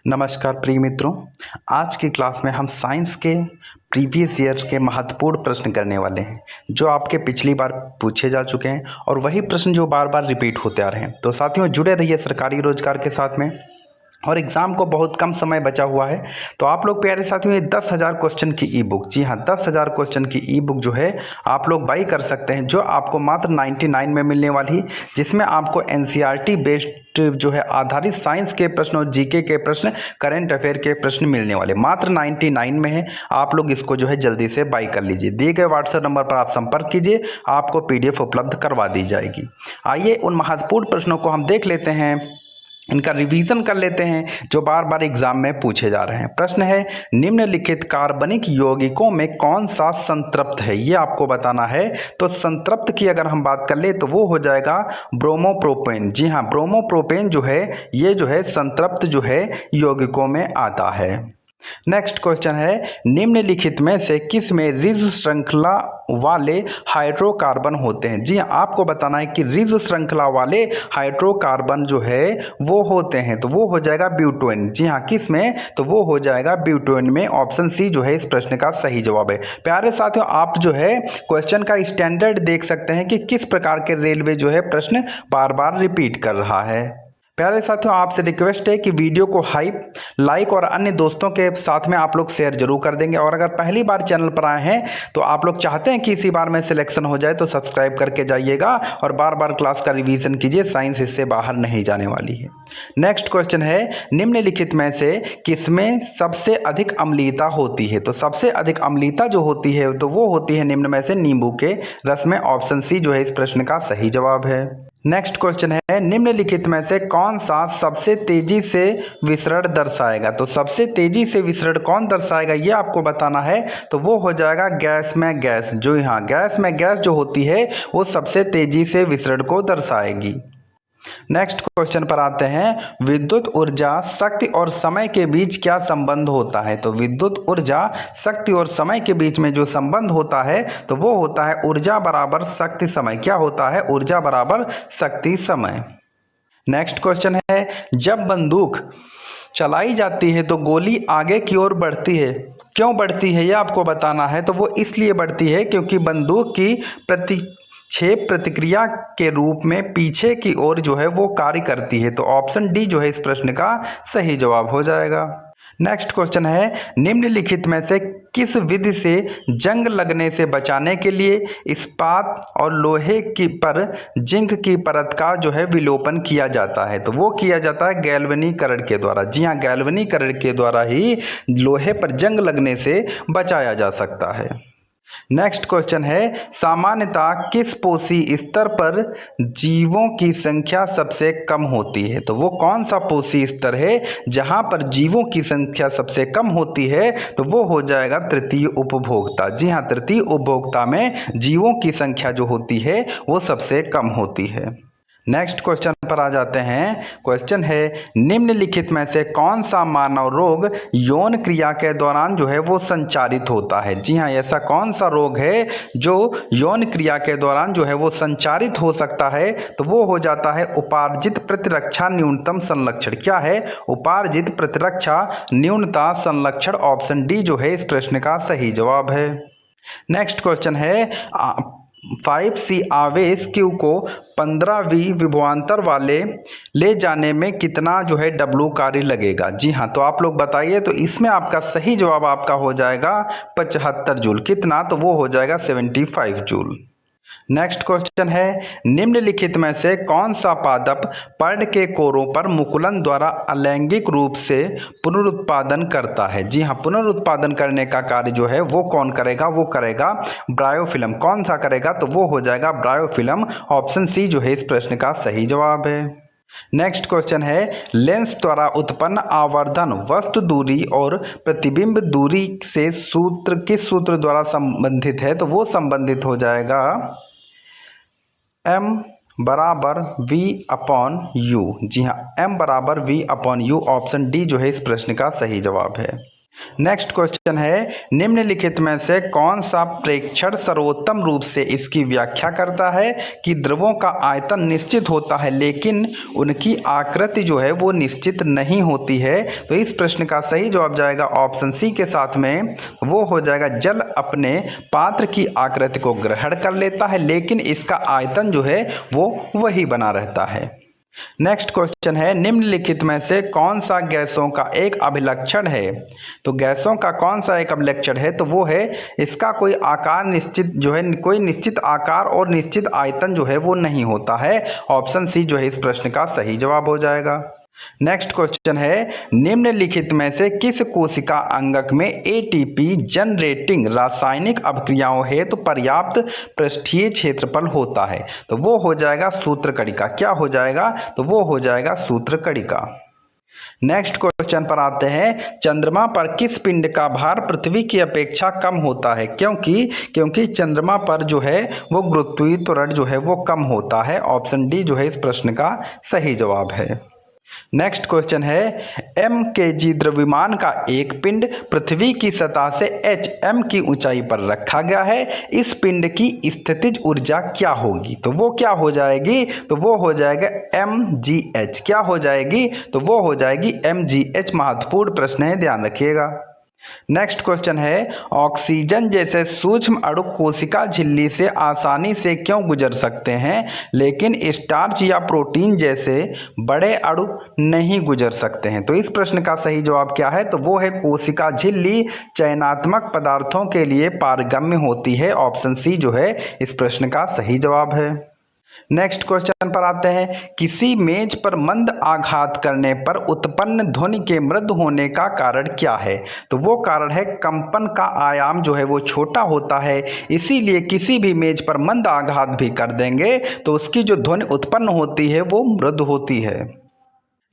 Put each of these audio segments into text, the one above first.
नमस्कार प्रिय मित्रों। आज की क्लास में हम साइंस के प्रीवियस ईयर के महत्वपूर्ण प्रश्न करने वाले हैं जो आपके पिछली बार पूछे जा चुके हैं और वही प्रश्न जो बार बार रिपीट होते आ रहे हैं। तो साथियों जुड़े रहिए सरकारी रोजगार के साथ में। और एग्ज़ाम को बहुत कम समय बचा हुआ है, तो आप लोग प्यारे साथियों ये 10,000 क्वेश्चन की ई बुक, जी हाँ 10,000 क्वेश्चन की ई बुक जो है आप लोग बाई कर सकते हैं, जो आपको मात्र 99 में मिलने वाली, जिसमें आपको एनसीईआरटी बेस्ड जो है आधारित साइंस के प्रश्न और जीके के प्रश्न, करंट अफेयर के प्रश्न मिलने वाले मात्र 99 में है। आप लोग इसको जो है जल्दी से बाई कर लीजिए। दिए गए व्हाट्सएप नंबर पर आप संपर्क कीजिए, आपको पीडीएफ उपलब्ध करवा दी जाएगी। आइए उन महत्वपूर्ण प्रश्नों को हम देख लेते हैं, इनका रिवीजन कर लेते हैं जो बार बार एग्जाम में पूछे जा रहे हैं। प्रश्न है, निम्नलिखित कार्बनिक यौगिकों में कौन सा संतृप्त है, ये आपको बताना है। तो संतृप्त की अगर हम बात कर ले तो वो हो जाएगा ब्रोमोप्रोपेन। जी हाँ, ब्रोमोप्रोपेन जो है ये जो है संतृप्त जो है यौगिकों में आता है। नेक्स्ट क्वेश्चन है, निम्नलिखित में से किस में रिज्व श्रृंखला वाले हाइड्रोकार्बन होते हैं। जी हाँ, आपको बताना है कि रिज्व श्रृंखला वाले हाइड्रोकार्बन जो है वो होते हैं, तो वो हो जाएगा ब्यूटेन। जी हाँ, किस में, तो वो हो जाएगा ब्यूटेन में। ऑप्शन सी जो है इस प्रश्न का सही जवाब है। प्यारे साथियों आप जो है क्वेश्चन का स्टैंडर्ड देख सकते हैं कि किस प्रकार के रेलवे जो है प्रश्न बार बार रिपीट कर रहा है। प्यारे साथियों आपसे रिक्वेस्ट है कि वीडियो को लाइक और अन्य दोस्तों के साथ में आप लोग शेयर जरूर कर देंगे, और अगर पहली बार चैनल पर आए हैं तो आप लोग चाहते हैं कि इसी बार में सिलेक्शन हो जाए तो सब्सक्राइब करके जाइएगा और बार बार क्लास का रिवीजन कीजिए, साइंस इससे बाहर नहीं जाने वाली है। नेक्स्ट क्वेश्चन है, निम्नलिखित में से किसमें सबसे अधिक अम्लीयता होती है। तो सबसे अधिक अम्लीयता जो होती है तो वो होती है निम्न में से नींबू के रस में। ऑप्शन सी जो है इस प्रश्न का सही जवाब है। नेक्स्ट क्वेश्चन है, निम्नलिखित में से कौन सा सबसे तेजी से विसरण दर्शाएगा। तो सबसे तेजी से विसरण कौन दर्शाएगा ये आपको बताना है, तो वो हो जाएगा गैस में गैस। जो यहाँ गैस में गैस जो होती है वो सबसे तेजी से विसरण को दर्शाएगी। नेक्स्ट क्वेश्चन पर आते हैं, विद्युत ऊर्जा शक्ति और समय के बीच क्या संबंध होता है। तो विद्युत ऊर्जा शक्ति और समय के बीच में जो संबंध होता है तो वो होता है ऊर्जा बराबर शक्ति समय। क्या होता है, ऊर्जा बराबर शक्ति समय। नेक्स्ट क्वेश्चन है, जब बंदूक चलाई जाती है तो गोली आगे की ओर बढ़ती है, क्यों बढ़ती है ये आपको बताना है। तो वो इसलिए बढ़ती है क्योंकि बंदूक की प्रतिक्षेप प्रतिक्रिया के रूप में पीछे की ओर जो है वो कार्य करती है। तो ऑप्शन डी जो है इस प्रश्न का सही जवाब हो जाएगा। नेक्स्ट क्वेश्चन है, निम्नलिखित में से किस विधि से जंग लगने से बचाने के लिए इस्पात और लोहे की पर जिंक की परत का जो है विलोपन किया जाता है। तो वो किया जाता है गैल्वनीकरण के द्वारा। जी हाँ, गैल्वनीकरण के द्वारा ही लोहे पर जंग लगने से बचाया जा सकता है। नेक्स्ट क्वेश्चन है, सामान्यतः किस पोषी स्तर पर जीवों की संख्या सबसे कम होती है। तो वो कौन सा पोषी स्तर है जहां पर जीवों की संख्या सबसे कम होती है, तो वो हो जाएगा तृतीय उपभोक्ता। जी हाँ, तृतीय उपभोक्ता में जीवों की संख्या जो होती है वो सबसे कम होती है। नेक्स्ट क्वेश्चन पर आ जाते हैं। क्वेश्चन है, निम्नलिखित में से कौन सा मानव रोग यौन क्रिया के दौरान जो है वो संचारित होता है। जी हाँ, ऐसा कौन सा रोग है जो यौन क्रिया के दौरान जो है वो संचारित हो सकता है, तो वो हो जाता है उपार्जित प्रतिरक्षा न्यूनतम संलक्षण। क्या है, उपार्जित प्रतिरक्षा न्यूनता संलक्षण। ऑप्शन डी जो है इस प्रश्न का सही जवाब है। नेक्स्ट क्वेश्चन है, 5C आवेश Q को 15V विभवांतर वाले ले जाने में कितना जो है W कार्य लगेगा। जी हाँ, तो आप लोग बताइए। तो इसमें आपका सही जवाब आपका हो जाएगा 75 जूल। कितना, तो वो हो जाएगा 75 जूल। नेक्स्ट क्वेश्चन है, निम्नलिखित में से कौन सा पादप पर्ण के कोरों पर मुकुलन द्वारा अलैंगिक रूप से पुनरुत्पादन करता है। जी हाँ, पुनरुत्पादन करने का कार्य जो है वो कौन करेगा, वो करेगा ब्रायोफिल्म। कौन सा करेगा, तो वो हो जाएगा ब्रायोफिल्म। ऑप्शन सी जो है इस प्रश्न का सही जवाब है। नेक्स्ट क्वेश्चन है, लेंस द्वारा उत्पन्न आवर्धन वस्तु दूरी और प्रतिबिंब दूरी से सूत्र किस सूत्र द्वारा संबंधित है। तो वो संबंधित हो जाएगा m बराबर v अपॉन u। जी हाँ, m बराबर v upon u। Option D जो है इस प्रश्न का सही जवाब है। नेक्स्ट क्वेश्चन है, निम्नलिखित में से कौन सा प्रेक्षण सर्वोत्तम रूप से इसकी व्याख्या करता है कि द्रवों का आयतन निश्चित होता है लेकिन उनकी आकृति जो है वो निश्चित नहीं होती है। तो इस प्रश्न का सही जवाब जाएगा ऑप्शन सी के साथ में, वो हो जाएगा जल अपने पात्र की आकृति को ग्रहण कर लेता है लेकिन इसका आयतन जो है वो वही बना रहता है। नेक्स्ट क्वेश्चन है, निम्नलिखित में से कौन सा गैसों का एक अभिलक्षण है। तो गैसों का कौन सा एक अभिलक्षण है, तो वो है इसका कोई आकार निश्चित जो है, कोई निश्चित आकार और निश्चित आयतन जो है वो नहीं होता है। ऑप्शन सी जो है इस प्रश्न का सही जवाब हो जाएगा। नेक्स्ट क्वेश्चन है, निम्नलिखित में से किस कोशिका अंगक में एटीपी जनरेटिंग रासायनिक अभिक्रियाओं हेतु पर्याप्त पृष्ठीय क्षेत्रफल होता है। तो वो हो जाएगा सूत्रकणिका। क्या हो जाएगा, तो वो हो जाएगा सूत्रकणिका। नेक्स्ट क्वेश्चन पर आते हैं, चंद्रमा पर किस पिंड का भार पृथ्वी की अपेक्षा कम होता है। क्योंकि चंद्रमा पर जो है वो गुरुत्वीय त्वरण जो है वो कम होता है। ऑप्शन डी जो है इस प्रश्न का सही जवाब है। नेक्स्ट क्वेश्चन है, mkg द्रव्यमान का एक पिंड पृथ्वी की सतह से hm की ऊंचाई पर रखा गया है। इस पिंड की स्थितिज ऊर्जा क्या होगी। तो वो क्या हो जाएगी, तो वो हो जाएगा mgh। क्या हो जाएगी, तो वो हो जाएगी mgh। महत्वपूर्ण प्रश्न है, ध्यान रखिएगा। नेक्स्ट क्वेश्चन है, ऑक्सीजन जैसे सूक्ष्म अणु कोशिका झिल्ली से आसानी से क्यों गुजर सकते हैं लेकिन स्टार्च या प्रोटीन जैसे बड़े अणु नहीं गुजर सकते हैं। तो इस प्रश्न का सही जवाब क्या है, तो वो है कोशिका झिल्ली चयनात्मक पदार्थों के लिए पारगम्य होती है। ऑप्शन सी जो है इस प्रश्न का सही जवाब है। नेक्स्ट क्वेश्चन पर आते हैं, किसी मेज पर मंद आघात करने पर उत्पन्न ध्वनि के मृदु होने का कारण क्या है। तो वो कारण है कंपन का आयाम जो है वो छोटा होता है, इसीलिए किसी भी मेज पर मंद आघात भी कर देंगे तो उसकी जो ध्वनि उत्पन्न होती है वो मृदु होती है।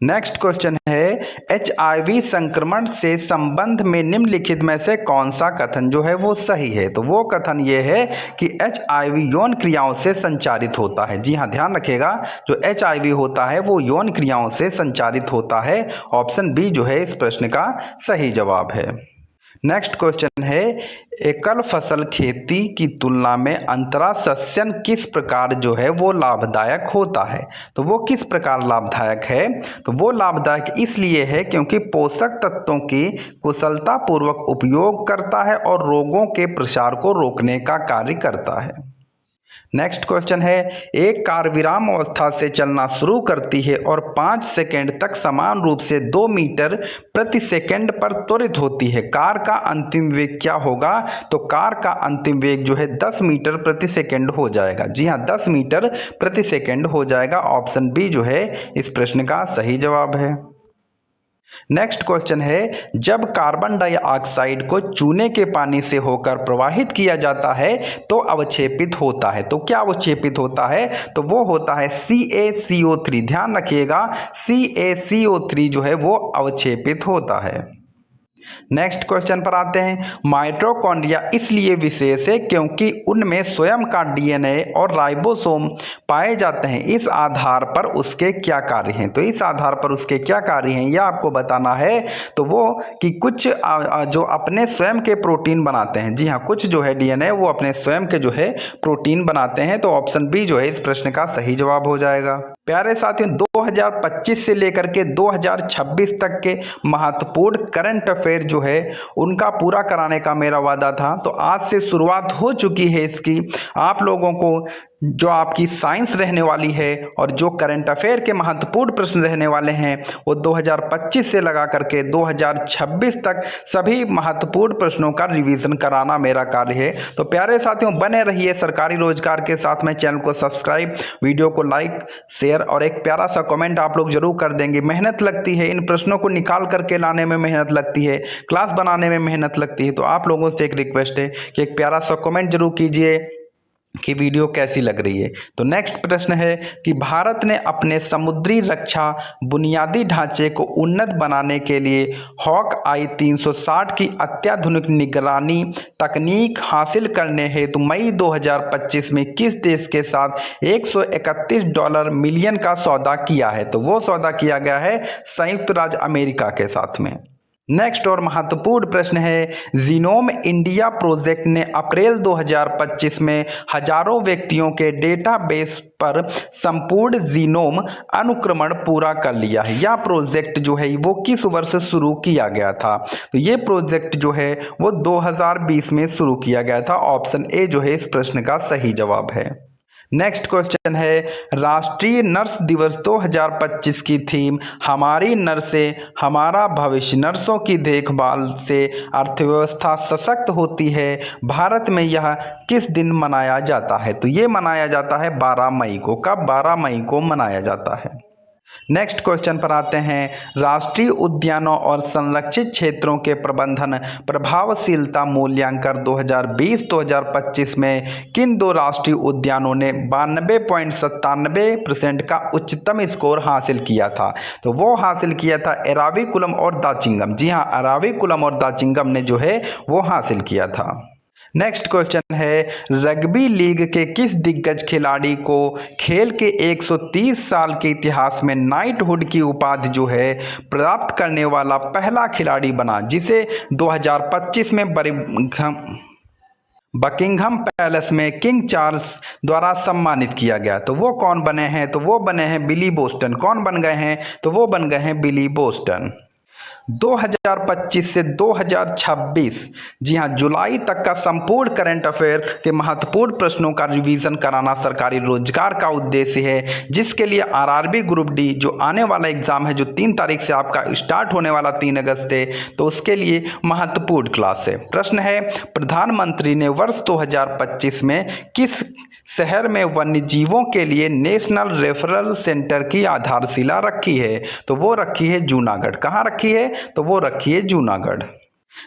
नेक्स्ट क्वेश्चन है, HIV संक्रमण से संबंध में निम्नलिखित में से कौन सा कथन जो है वो सही है। तो वो कथन ये है कि HIV यौन क्रियाओं से संचारित होता है। जी हाँ, ध्यान रखिएगा, जो HIV होता है वो यौन क्रियाओं से संचारित होता है। ऑप्शन बी जो है इस प्रश्न का सही जवाब है। नेक्स्ट क्वेश्चन है, एकल फसल खेती की तुलना में अंतरा सस्यन किस प्रकार जो है वो लाभदायक होता है। तो वो किस प्रकार लाभदायक है, तो वो लाभदायक इसलिए है क्योंकि पोषक तत्वों की कुशलतापूर्वक उपयोग करता है और रोगों के प्रसार को रोकने का कार्य करता है। नेक्स्ट क्वेश्चन है, एक कार विराम अवस्था से चलना शुरू करती है और 5 सेकंड तक समान रूप से 2 मीटर प्रति सेकंड पर त्वरित होती है। कार का अंतिम वेग क्या होगा, तो कार का अंतिम वेग जो है 10 मीटर प्रति सेकंड हो जाएगा। जी हाँ, 10 मीटर प्रति सेकंड हो जाएगा। ऑप्शन बी जो है इस प्रश्न का सही जवाब है। नेक्स्ट क्वेश्चन है, जब कार्बन डाइऑक्साइड को चूने के पानी से होकर प्रवाहित किया जाता है तो अवक्षेपित होता है। तो क्या अवक्षेपित होता है, तो वो होता है CaCO3। ध्यान रखिएगा, CaCO3 जो है वो अवक्षेपित होता है। नेक्स्ट क्वेश्चन पर आते हैं, माइटोकॉन्ड्रिया इसलिए विशेष है क्योंकि उनमें स्वयं का DNA और राइबोसोम पाए जाते हैं। इस आधार पर उसके क्या कार्य हैं। तो इस आधार पर उसके क्या कार्य हैं यह आपको बताना है। तो वो कि कुछ जो अपने स्वयं के प्रोटीन बनाते हैं। जी हाँ, कुछ जो है DNA वो अपने स्वयं के जो है प्रोटीन बनाते हैं। तो ऑप्शन बी जो है इस प्रश्न का सही जवाब हो जाएगा। प्यारे साथियों, 2025 से लेकर के 2026 तक के महत्वपूर्ण करंट अफेयर जो है उनका पूरा कराने का मेरा वादा था। तो आज से शुरुआत हो चुकी है इसकी। आप लोगों को जो आपकी साइंस रहने वाली है और जो करंट अफेयर के महत्वपूर्ण प्रश्न रहने वाले हैं वो 2025 से लगा करके 2026 तक सभी महत्वपूर्ण प्रश्नों का रिवीजन कराना मेरा कार्य है। तो प्यारे साथियों, बने रहिए सरकारी रोजगार के साथ में। चैनल को सब्सक्राइब, वीडियो को लाइक, शेयर और एक प्यारा सा कमेंट आप लोग जरूर कर देंगे। मेहनत लगती है, इन प्रश्नों को निकाल करके लाने में मेहनत लगती है, क्लास बनाने में मेहनत लगती है। तो आप लोगों से एक रिक्वेस्ट है कि एक प्यारा सा कमेंट जरूर कीजिए कि वीडियो कैसी लग रही है। तो नेक्स्ट प्रश्न है कि भारत ने अपने समुद्री रक्षा बुनियादी ढांचे को उन्नत बनाने के लिए हॉक आई 360 की अत्याधुनिक निगरानी तकनीक हासिल करने हेतु मई 2025 में किस देश के साथ $131 मिलियन का सौदा किया है। तो वो सौदा किया गया है संयुक्त राज्य अमेरिका के साथ में। नेक्स्ट और महत्वपूर्ण प्रश्न है, जीनोम इंडिया प्रोजेक्ट ने अप्रैल 2025 में हजारों व्यक्तियों के डेटाबेस पर संपूर्ण जीनोम अनुक्रमण पूरा कर लिया है। यह प्रोजेक्ट जो है वो किस वर्ष शुरू किया गया था? तो ये प्रोजेक्ट जो है वो 2020 में शुरू किया गया था। ऑप्शन ए जो है इस प्रश्न का सही जवाब है। नेक्स्ट क्वेश्चन है, राष्ट्रीय नर्स दिवस 2025 की थीम हमारी नर्सें हमारा भविष्य, नर्सों की देखभाल से अर्थव्यवस्था सशक्त होती है, भारत में यह किस दिन मनाया जाता है? तो ये मनाया जाता है 12 मई को। कब? 12 मई को मनाया जाता है। नेक्स्ट क्वेश्चन पर आते हैं, राष्ट्रीय उद्यानों और संरक्षित क्षेत्रों के प्रबंधन प्रभावशीलता मूल्यांकन 2020-2025 में किन दो राष्ट्रीय उद्यानों ने 92.97% का उच्चतम स्कोर हासिल किया था? तो वो हासिल किया था एराविकुलम और दाचिंगम। जी हाँ, एराविकुलम और दाचिंगम ने जो है वो हासिल किया था। नेक्स्ट क्वेश्चन है, रग्बी लीग के किस दिग्गज खिलाड़ी को खेल के 130 साल के इतिहास में नाइटहुड की उपाधि जो है प्राप्त करने वाला पहला खिलाड़ी बना, जिसे 2025 में बकिंघम पैलेस में किंग चार्ल्स द्वारा सम्मानित किया गया? तो वो कौन बने हैं? तो वो बने हैं बिली बोस्टन। कौन बन गए हैं? तो वो बन गए हैं बिली बोस्टन। 2025 से 2026, जी हाँ, जुलाई तक का संपूर्ण करंट अफेयर के महत्वपूर्ण प्रश्नों का रिवीजन कराना सरकारी रोजगार का उद्देश्य है, जिसके लिए आरआरबी ग्रुप डी जो आने वाला एग्जाम है, जो 3 तारीख से आपका स्टार्ट होने वाला 3 अगस्त से, तो उसके लिए महत्वपूर्ण क्लास है। प्रश्न है, प्रधानमंत्री ने वर्ष 2025 में किस शहर में वन्यजीवों के लिए नेशनल रेफरल सेंटर की आधारशिला रखी है? तो वो रखी है जूनागढ़। कहाँ रखी है? तो वो रखी है जूनागढ़।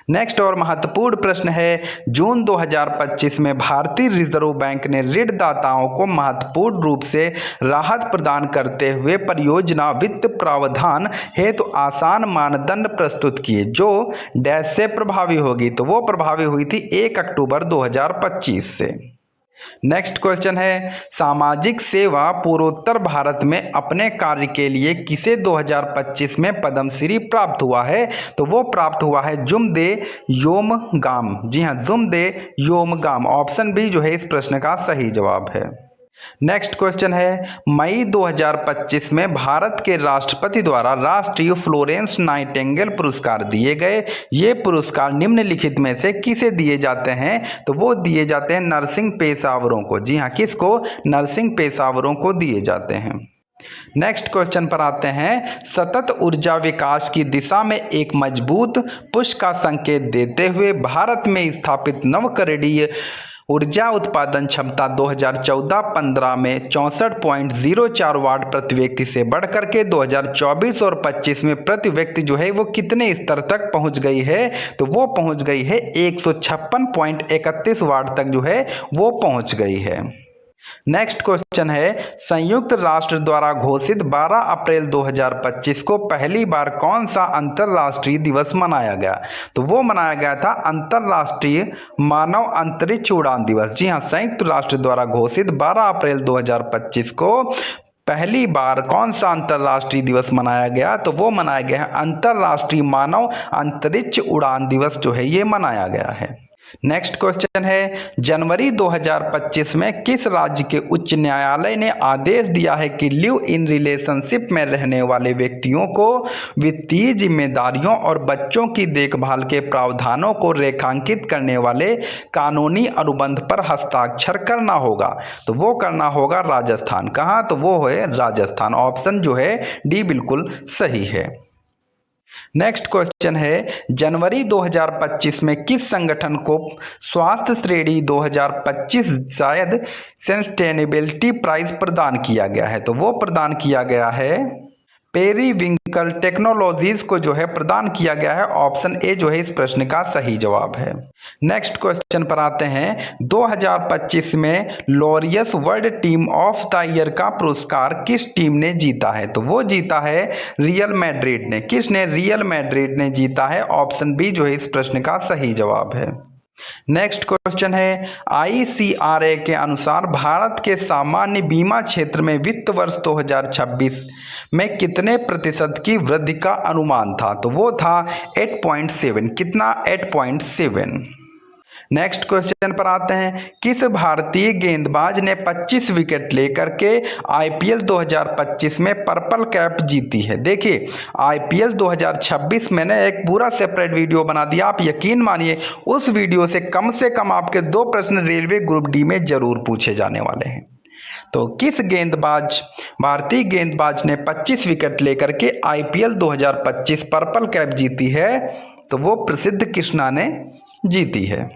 नेक्स्ट और महत्वपूर्ण प्रश्न है, जून 2025 में भारतीय रिजर्व बैंक ने ऋणदाताओं को महत्वपूर्ण रूप से राहत प्रदान करते हुए परियोजना वित्त प्रावधान हेतु आसान मानदंड प्रस्तुत किए, जो डैश से प्रभावी होगी? तो वो प्रभावी हुई थी 1 अक्टूबर 2025 से। नेक्स्ट क्वेश्चन है, सामाजिक सेवा पूर्वोत्तर भारत में अपने कार्य के लिए किसे 2025 में पद्मश्री प्राप्त हुआ है? तो वो प्राप्त हुआ है जुमदे योमगाम। जी हाँ, जुमदे योमगाम। ऑप्शन बी जो है इस प्रश्न का सही जवाब है। नेक्स्ट क्वेश्चन है, मई 2025 में भारत के राष्ट्रपति द्वारा राष्ट्रीय फ्लोरेंस नाइटिंगेल पुरस्कार दिए गए। ये पुरस्कार निम्नलिखित में से किसे दिए जाते हैं? तो वो दिए जाते हैं नर्सिंग पेशेवरों को। जी हाँ, किसको? नर्सिंग पेशेवरों को दिए जाते हैं। नेक्स्ट क्वेश्चन पर आते हैं, सतत ऊर्जा विकास की दिशा में एक मजबूत पुश का संकेत देते हुए भारत में स्थापित नवकरणीय ऊर्जा उत्पादन क्षमता 2014-15 में 64.04 वाट प्रति व्यक्ति से बढ़कर के 2024 और 25 में प्रति व्यक्ति जो है वो कितने स्तर तक पहुंच गई है? तो वो पहुंच गई है 156.31 वाट तक जो है वो पहुंच गई है। नेक्स्ट क्वेश्चन है, संयुक्त राष्ट्र द्वारा घोषित 12 अप्रैल 2025 को पहली बार कौन सा अंतर्राष्ट्रीय दिवस मनाया गया? तो वो मनाया गया था अंतर्राष्ट्रीय मानव अंतरिक्ष उड़ान दिवस। जी हाँ, संयुक्त राष्ट्र द्वारा घोषित 12 अप्रैल 2025 को पहली बार कौन सा अंतर्राष्ट्रीय दिवस मनाया गया? तो वो मनाया गया है अंतर्राष्ट्रीय मानव अंतरिक्ष उड़ान दिवस जो है ये मनाया गया है। नेक्स्ट क्वेश्चन है, जनवरी 2025 में किस राज्य के उच्च न्यायालय ने आदेश दिया है कि लिव इन रिलेशनशिप में रहने वाले व्यक्तियों को वित्तीय जिम्मेदारियों और बच्चों की देखभाल के प्रावधानों को रेखांकित करने वाले कानूनी अनुबंध पर हस्ताक्षर करना होगा? तो वो करना होगा राजस्थान। कहाँ? तो वो है राजस्थान। ऑप्शन जो है डी बिल्कुल सही है। नेक्स्ट क्वेश्चन है, जनवरी 2025 में किस संगठन को स्वास्थ्य श्रेणी 2025 शायद सस्टेनेबिलिटी प्राइज प्रदान किया गया है? तो वो प्रदान किया गया है पेरीविंकल टेक्नोलॉजीज को जो है प्रदान किया गया है। ऑप्शन ए जो है इस प्रश्न का सही जवाब है। नेक्स्ट क्वेश्चन पर आते हैं, 2025 में Laureus world team of the year का पुरस्कार किस टीम ने जीता है? तो वो जीता है रियल मैड्रिड ने। किसने? रियल मैड्रिड ने जीता है। ऑप्शन बी जो है इस प्रश्न का सही जवाब है। नेक्स्ट क्वेश्चन है, ICRA के अनुसार भारत के सामान्य बीमा क्षेत्र में वित्त वर्ष 2026 में कितने प्रतिशत की वृद्धि का अनुमान था? तो वो था 8.7। कितना? 8.7। नेक्स्ट क्वेश्चन पर आते हैं, किस भारतीय गेंदबाज ने 25 विकेट लेकर के IPL 2025 में पर्पल कैप जीती है? देखिए, IPL 2026 मैंने एक पूरा सेपरेट वीडियो बना दिया। आप यकीन मानिए उस वीडियो से कम आपके 2 प्रश्न रेलवे ग्रुप डी में जरूर पूछे जाने वाले हैं। तो किस भारतीय गेंदबाज ने 25 विकेट लेकर के IPL 2025 पर्पल कैप जीती है? तो वो प्रसिद्ध कृष्णा ने जीती है।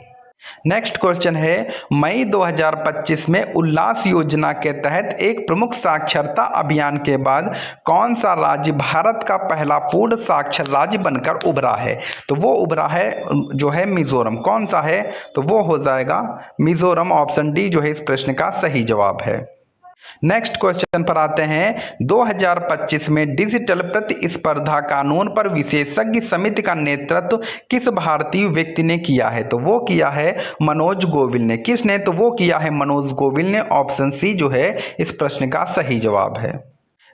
नेक्स्ट क्वेश्चन है, मई 2025 में उल्लास योजना के तहत एक प्रमुख साक्षरता अभियान के बाद कौन सा राज्य भारत का पहला पूर्ण साक्षर राज्य बनकर उभरा है? तो वो उभरा है जो है मिजोरम। कौन सा है? तो वो हो जाएगा मिजोरम। ऑप्शन डी जो है इस प्रश्न का सही जवाब है। नेक्स्ट क्वेश्चन पर आते हैं, 2025 में डिजिटल प्रतिस्पर्धा कानून पर विशेषज्ञ समिति का नेतृत्व किस भारतीय व्यक्ति ने किया है? तो वो किया है मनोज गोविल ने। किसने? तो वो किया है मनोज गोविल ने। ऑप्शन सी जो है इस प्रश्न का सही जवाब है।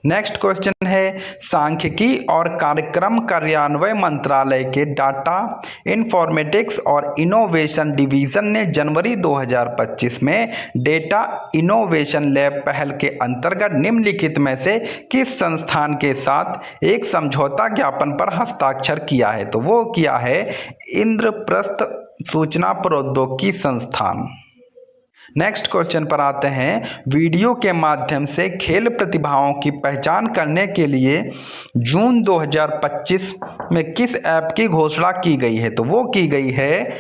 नेक्स्ट क्वेश्चन है, सांख्यिकी और कार्यक्रम कार्यान्वयन मंत्रालय के डाटा इन्फॉर्मेटिक्स और इनोवेशन डिवीजन ने जनवरी 2025 में डेटा इनोवेशन लैब पहल के अंतर्गत निम्नलिखित में से किस संस्थान के साथ एक समझौता ज्ञापन पर हस्ताक्षर किया है? तो वो किया है इंद्रप्रस्थ सूचना प्रौद्योगिकी संस्थान। नेक्स्ट क्वेश्चन पर आते हैं, वीडियो के माध्यम से खेल प्रतिभाओं की पहचान करने के लिए जून 2025 में किस ऐप की घोषणा की गई है? तो वो की गई है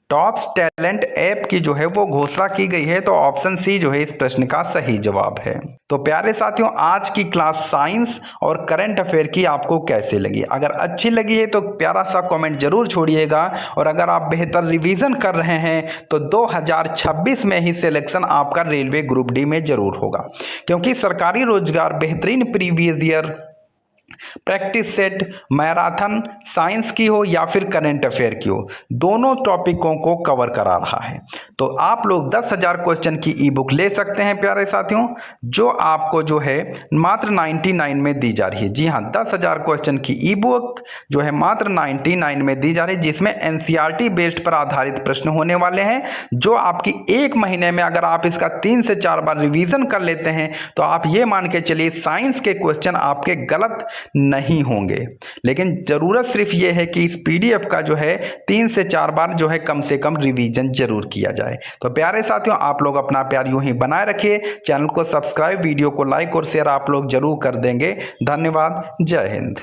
टॉप्स टैलेंट ऐप की जो है वो घोषणा की गई है। तो ऑप्शन सी जो है इस प्रश्न का सही जवाब है। तो प्यारे साथियों, आज की क्लास साइंस और करंट अफेयर की आपको कैसे लगी? अगर अच्छी लगी है तो प्यारा सा कमेंट जरूर छोड़िएगा। और अगर आप बेहतर रिवीजन कर रहे हैं तो 2026 में ही सिलेक्शन आपका रेलवे ग्रुप डी में जरूर होगा, क्योंकि सरकारी रोजगार बेहतरीन previous year practice set marathon science की हो या फिर करंट अफेयर की हो, दोनों टॉपिकों को कवर करा रहा है। तो आप लोग 10,000 क्वेश्चन की ई बुक ले सकते हैं प्यारे साथियों, जो आपको जो है मात्र 99 में दी जा रही है। जी हाँ, 10,000 क्वेश्चन की ई बुक जो है मात्र 99 में दी जा रही है, जिसमें NCERT बेस्ड पर आधारित प्रश्न होने वाले हैं, जो आपकी 1 महीने में अगर आप इसका 3 से 4 बार रिवीजन कर लेते हैं तो आप ये मान के चलिए साइंस के क्वेश्चन आपके गलत नहीं होंगे। लेकिन जरूरत सिर्फ ये है कि इस PDF का जो है 3 से 4 बार जो है कम से कम रिवीजन जरूर किया जाए। तो प्यारे साथियों, आप लोग अपना प्यार यूं ही बनाए रखिए। चैनल को सब्सक्राइब, वीडियो को लाइक और शेयर आप लोग जरूर कर देंगे। धन्यवाद। जय हिंद।